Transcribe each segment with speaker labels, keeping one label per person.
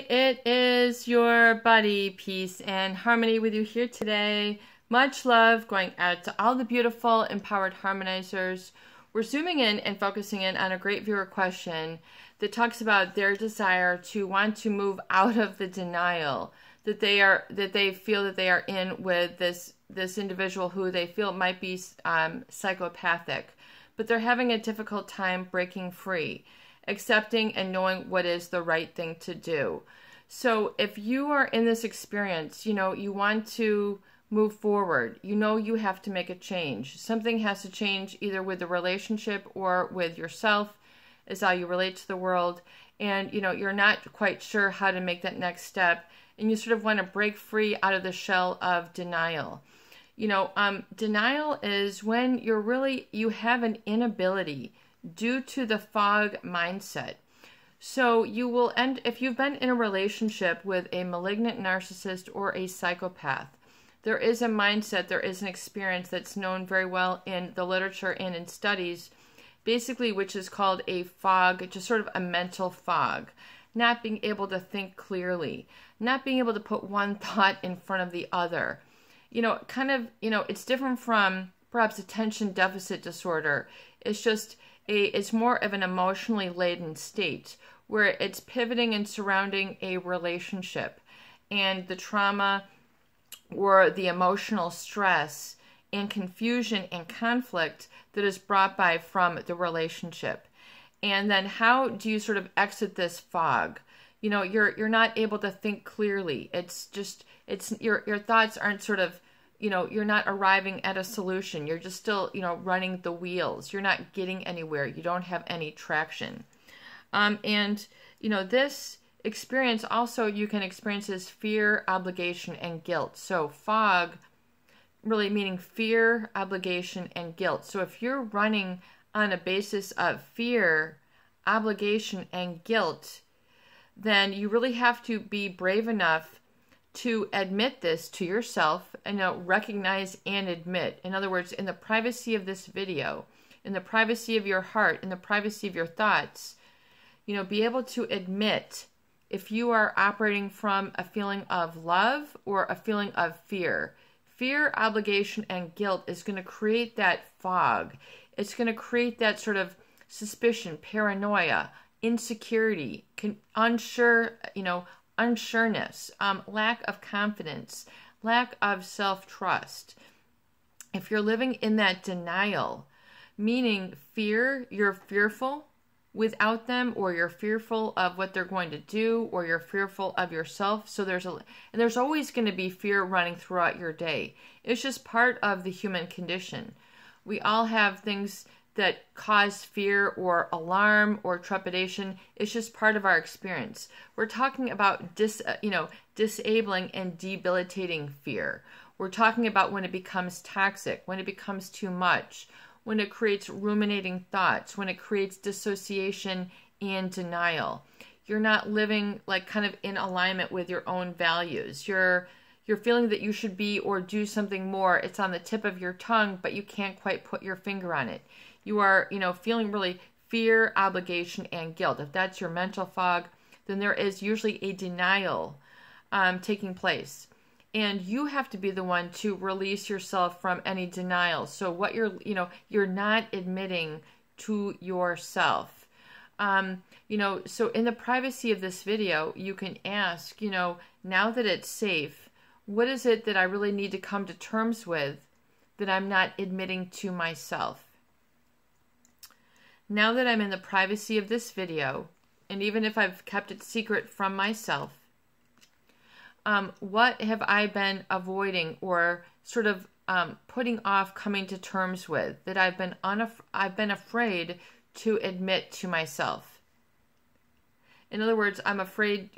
Speaker 1: it is your buddy, Peace and Harmony, with you here today. Much love going out to all the beautiful, empowered harmonizers. We're zooming in and focusing in on a great viewer question that talks about their desire to want to move out of the denial that they feel that they are in with this individual who they feel might be psychopathic, but they're having a difficult time breaking free, accepting and knowing what is the right thing to do. So if you are in this experience, you want to move forward, you have to make a change. Something has to change either with the relationship or with yourself, is how you relate to the world. And, you're not quite sure how to make that next step. And you sort of want to break free out of the shell of denial. Denial is when you have an inability due to the fog mindset. So you will end, if you've been in a relationship with a malignant narcissist or a psychopath, there is a mindset, there is an experience that's known very well in the literature and in studies, basically, which is called a fog, just sort of a mental fog. Not being able to think clearly, not being able to put one thought in front of the other. It's different from perhaps attention deficit disorder. It's more of an emotionally laden state where it's pivoting and surrounding a relationship and the trauma or the emotional stress and confusion and conflict that is brought by from the relationship. And then how do you sort of exit this fog? You're not able to think clearly. Your thoughts aren't sort of, you're not arriving at a solution. You're just still, running the wheels. You're not getting anywhere. You don't have any traction. This experience also you can experience as fear, obligation, and guilt. So fog really meaning fear, obligation, and guilt. So if you're running on a basis of fear, obligation, and guilt, then you really have to be brave enough to admit this to yourself and recognize and admit. In other words, in the privacy of this video, in the privacy of your heart, in the privacy of your thoughts, be able to admit if you are operating from a feeling of love or a feeling of fear. Fear, obligation, and guilt is going to create that fog. It's going to create that sort of suspicion, paranoia, insecurity, unsureness, lack of confidence, lack of self-trust. If you're living in that denial, meaning fear, you're fearful without them, or you're fearful of what they're going to do, or you're fearful of yourself. So there's always going to be fear running throughout your day. It's just part of the human condition. We all have things that cause fear or alarm or trepidation. It's just part of our experience. We're talking about disabling and debilitating fear. We're talking about when it becomes toxic, when it becomes too much, when it creates ruminating thoughts, when it creates dissociation and denial. You're not living kind of in alignment with your own values. You're feeling that you should be or do something more. It's on the tip of your tongue, but you can't quite put your finger on it. You are, feeling really fear, obligation, and guilt. If that's your mental fog, then there is usually a denial taking place. And you have to be the one to release yourself from any denial. So what you're not admitting to yourself. So in the privacy of this video, you can ask, now that it's safe, what is it that I really need to come to terms with that I'm not admitting to myself? Now that I'm in the privacy of this video, and even if I've kept it secret from myself, what have I been avoiding or sort of putting off coming to terms with that I've been afraid to admit to myself? In other words, I'm afraid,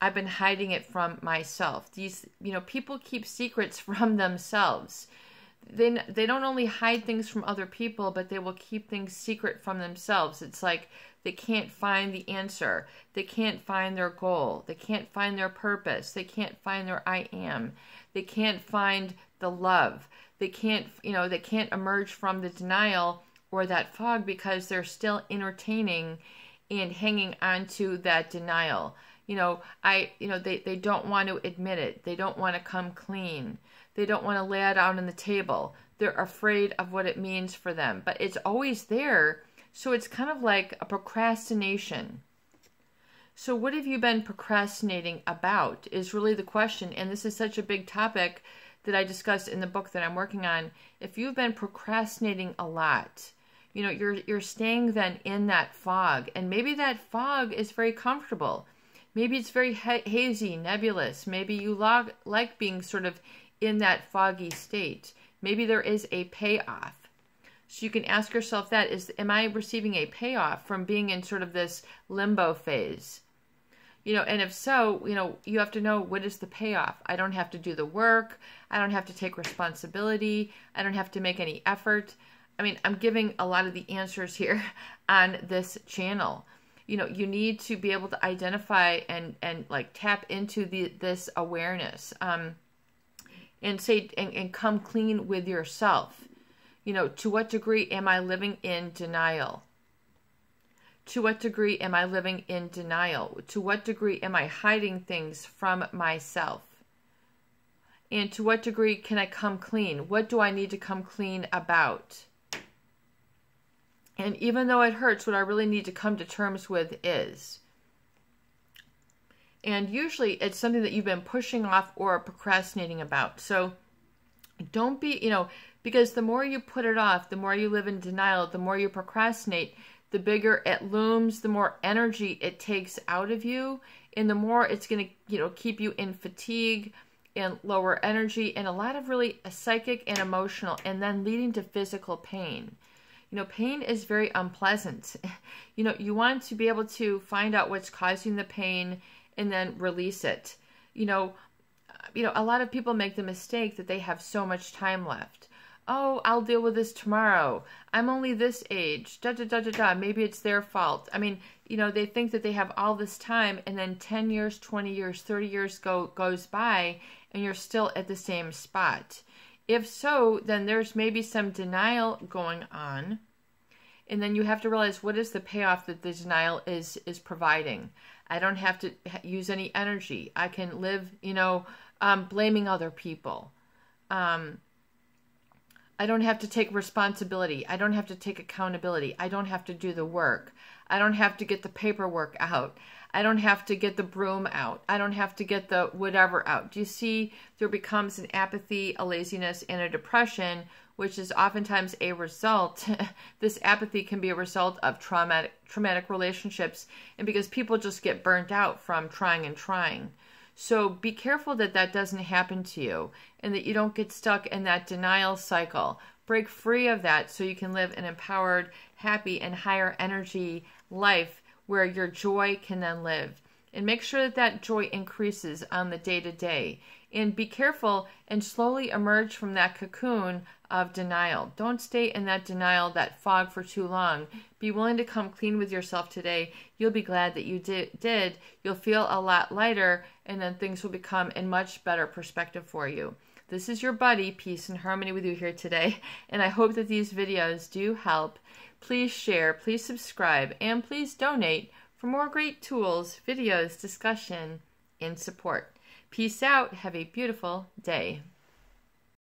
Speaker 1: I've been hiding it from myself. These, people keep secrets from themselves. They don't only hide things from other people, but they will keep things secret from themselves. It's like they can't find the answer. They can't find their goal. They can't find their purpose. They can't find their I am. They can't find the love. They can't emerge from the denial or that fog because they're still entertaining and hanging on to that denial. They don't want to admit it. They don't want to come clean. They don't want to lay it out on the table. They're afraid of what it means for them, but it's always there. So it's kind of like a procrastination. So what have you been procrastinating about is really the question. And this is such a big topic that I discussed in the book that I'm working on. If you've been procrastinating a lot, you're staying then in that fog. And maybe that fog is very comfortable. Maybe it's very hazy, nebulous. Maybe you like being sort of in that foggy state. Maybe there is a payoff. So you can ask yourself that, am I receiving a payoff from being in sort of this limbo phase? And if so, you have to know, what is the payoff? I don't have to do the work. I don't have to take responsibility. I don't have to make any effort. I mean, I'm giving a lot of the answers here on this channel. You need to be able to identify and like tap into this awareness, and say, and come clean with yourself. To what degree am I living in denial? To what degree am I living in denial? To what degree am I hiding things from myself? And to what degree can I come clean? What do I need to come clean about? And even though it hurts, what I really need to come to terms with is. And usually it's something that you've been pushing off or procrastinating about. So don't be, because the more you put it off, the more you live in denial, the more you procrastinate, the bigger it looms, the more energy it takes out of you, and the more it's going to, keep you in fatigue and lower energy and a lot of really psychic and emotional, and then leading to physical pain. Pain is very unpleasant. You want to be able to find out what's causing the pain and then release it. A lot of people make the mistake that they have so much time left. Oh, I'll deal with this tomorrow. I'm only this age. Maybe it's their fault. I mean, they think that they have all this time, and then 10 years, 20 years, 30 years goes by, and you're still at the same spot. If so, then there's maybe some denial going on. And then you have to realize, what is the payoff that the denial is providing? I don't have to use any energy. I can live, blaming other people. I don't have to take responsibility. I don't have to take accountability. I don't have to do the work. I don't have to get the paperwork out. I don't have to get the broom out. I don't have to get the whatever out. Do you see? There becomes an apathy, a laziness, and a depression, which is oftentimes a result. This apathy can be a result of traumatic relationships, and because people just get burnt out from trying and trying. So be careful that that doesn't happen to you, and that you don't get stuck in that denial cycle. Break free of that so you can live an empowered, happy, and higher energy life where your joy can then live. And make sure that that joy increases on the day-to-day. And be careful and slowly emerge from that cocoon of denial. Don't stay in that denial, that fog for too long. Be willing to come clean with yourself today. You'll be glad that you did. You'll feel a lot lighter, and then things will become in much better perspective for you. This is your buddy, Peace and Harmony, with you here today, and I hope that these videos do help. Please share, please subscribe, and please donate for more great tools, videos, discussion, and support. Peace out. Have a beautiful day.